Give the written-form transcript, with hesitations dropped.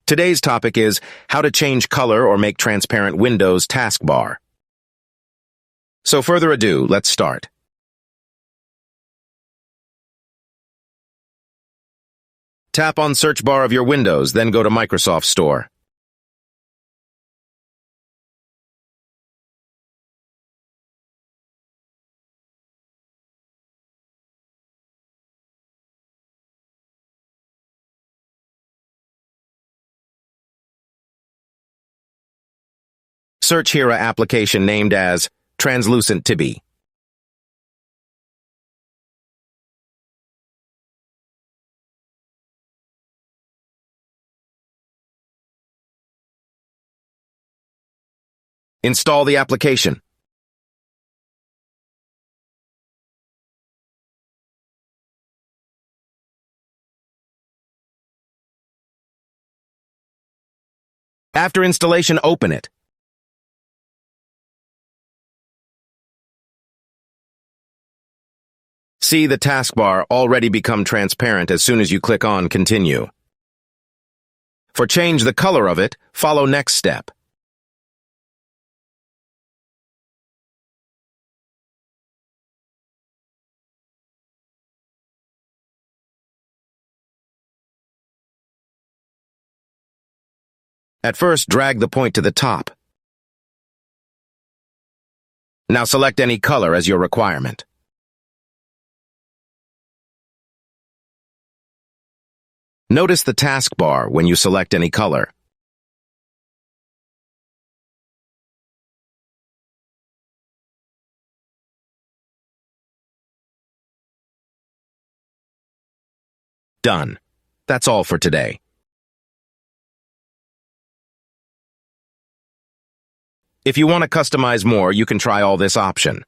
Today's topic is how to change color or make transparent Windows taskbar. So further ado, let's start. Tap on search bar of your Windows, then go to Microsoft Store. Search here an application named as Translucent Tibi. Install the application. After installation, open it. See the taskbar already become transparent as soon as you click on Continue. For change the color of it, follow next step. At first, drag the point to the top. Now select any color as your requirement. Notice the taskbar when you select any color. Done. That's all for today. If you want to customize more, you can try all this option.